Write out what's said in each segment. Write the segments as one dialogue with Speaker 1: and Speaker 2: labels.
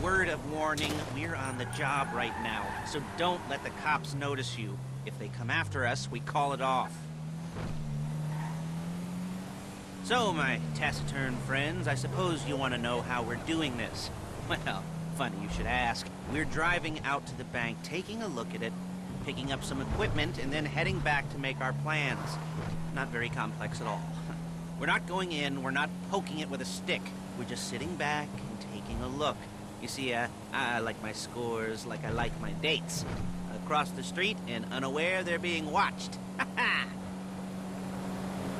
Speaker 1: Word of warning, we're on the job right now, so don't let the cops notice you. If they come after us, we call it off. So, my taciturn friends, I suppose you want to know how we're doing this. Well, funny you should ask. We're driving out to the bank, taking a look at it, picking up some equipment, and then heading back to make our plans. Not very complex at all. We're not going in, we're not poking it with a stick. We're just sitting back and taking a look. You see, I like my scores like I like my dates. Across the street and unaware they're being watched.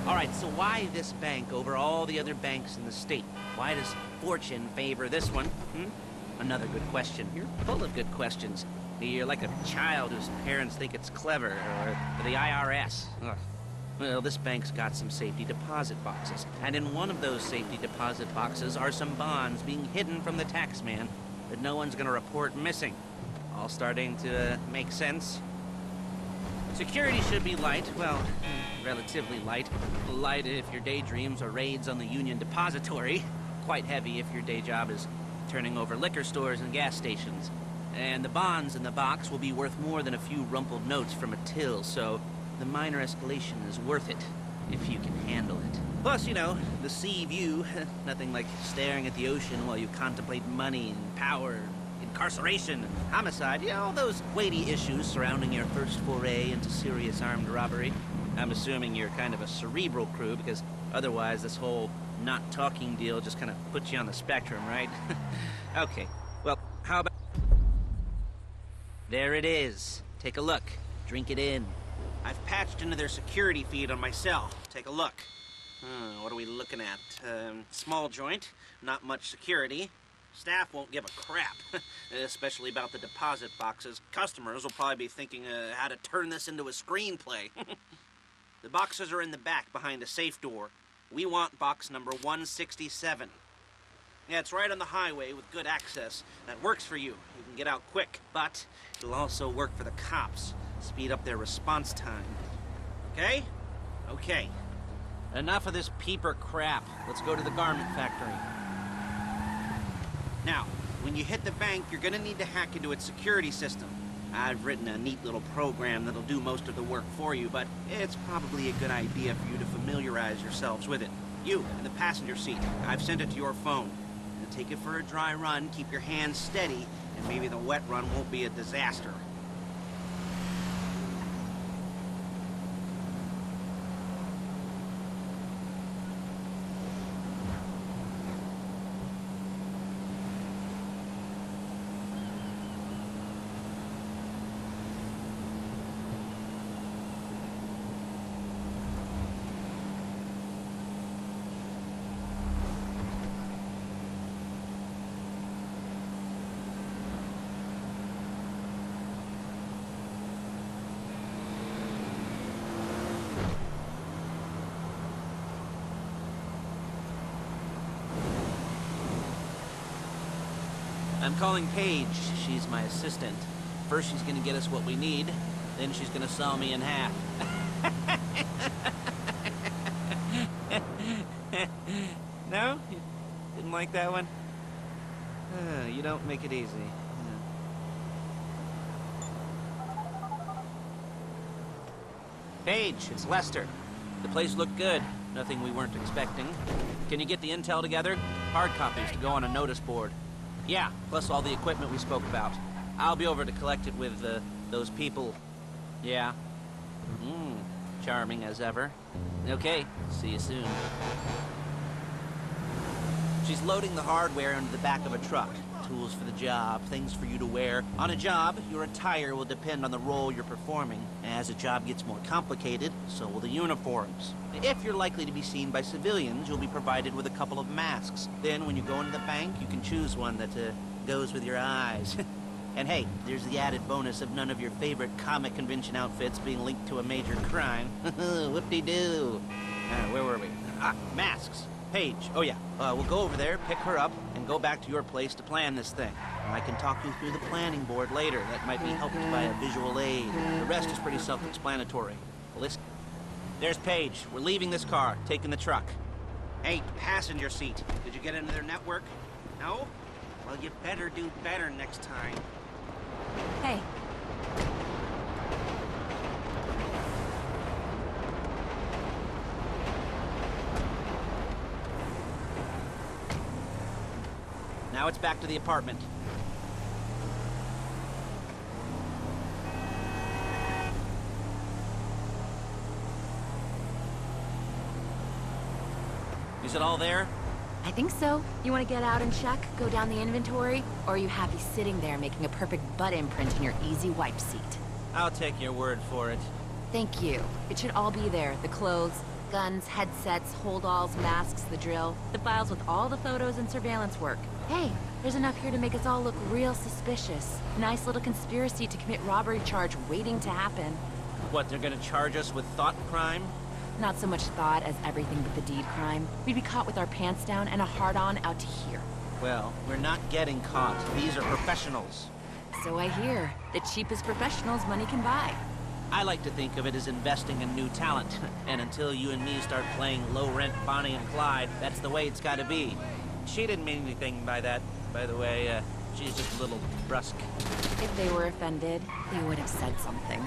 Speaker 1: Alright, so why this bank over all the other banks in the state? Why does fortune favor this one? Another good question. You're full of good questions. You're like a child whose parents think it's clever, or the IRS. Ugh. Well, this bank's got some safety deposit boxes, and in one of those safety deposit boxes are some bonds being hidden from the tax man that no one's gonna report missing. All starting to make sense? Security should be light, well, relatively light. Light if your daydreams are raids on the Union Depository. Quite heavy if your day job is turning over liquor stores and gas stations. And the bonds in the box will be worth more than a few rumpled notes from a till, so the minor escalation is worth it, if you can handle it. Plus, you know, the sea view, nothing like staring at the ocean while you contemplate money and power, incarceration and homicide, you know, all those weighty issues surrounding your first foray into serious armed robbery. I'm assuming you're kind of a cerebral crew, because otherwise this whole not talking deal just kind of puts you on the spectrum, right? Okay, well, how about... There it is. Take a look. Drink it in. I've patched into their security feed on my cell. Take a look. What are we looking at? Small joint, not much security. Staff won't give a crap, especially about the deposit boxes. Customers will probably be thinking how to turn this into a screenplay. The boxes are in the back behind a safe door. We want box number 167. Yeah, it's right on the highway with good access. That works for you. You can get out quick, but it'll also work for the cops. Speed up their response time. Okay? Okay. Enough of this peeper crap. Let's go to the garment factory. Now, when you hit the bank, you're gonna need to hack into its security system. I've written a neat little program that'll do most of the work for you, but it's probably a good idea for you to familiarize yourselves with it. You, in the passenger seat, I've sent it to your phone. Now take it for a dry run, keep your hands steady, and maybe the wet run won't be a disaster. I'm calling Paige. She's my assistant. First she's gonna get us what we need, then she's gonna saw me in half. No? You didn't like that one? You don't make it easy. Paige, it's Lester. The place looked good. Nothing we weren't expecting. Can you get the intel together? Hard copies to go on a notice board. Yeah, plus all the equipment we spoke about. I'll be over to collect it with, those people. Yeah. Charming as ever. Okay, see you soon. She's loading the hardware into the back of a truck. Tools for the job, things for you to wear. On a job, your attire will depend on the role you're performing. As a job gets more complicated, so will the uniforms. If you're likely to be seen by civilians, you'll be provided with a couple of masks. Then when you go into the bank, you can choose one that goes with your eyes. And hey, there's the added bonus of none of your favorite comic convention outfits being linked to a major crime. Whoop-de-doo. Where were we? Masks. Paige. Oh yeah, we'll go over there, pick her up, and go back to your place to plan this thing. I can talk you through the planning board later. That might be helped by a visual aid. The rest is pretty self-explanatory. Listen. There's Paige. We're leaving this car, taking the truck. Hey, passenger seat. Did you get into their network? No? Well, you better do better next time.
Speaker 2: Hey.
Speaker 1: Now it's back to the apartment. Is it all there?
Speaker 2: I think so. You want to get out and check? Go down the inventory? Or are you happy sitting there making a perfect butt imprint in your easy wipe seat?
Speaker 1: I'll take your word for it.
Speaker 2: Thank you. It should all be there. The clothes, guns, headsets, holdalls, masks, the drill. The files with all the photos and surveillance work. Hey, there's enough here to make us all look real suspicious. Nice little conspiracy to commit robbery charge waiting to happen.
Speaker 1: What, they're gonna charge us with thought crime?
Speaker 2: Not so much thought as everything but the deed crime. We'd be caught with our pants down and a hard-on out to here.
Speaker 1: Well, we're not getting caught. These are professionals.
Speaker 2: So I hear. The cheapest professionals money can buy.
Speaker 1: I like to think of it as investing in new talent. And until you and me start playing low-rent Bonnie and Clyde, that's the way it's gotta be. She didn't mean anything by that, by the way. She's just a little brusque.
Speaker 2: If they were offended, they would have said something.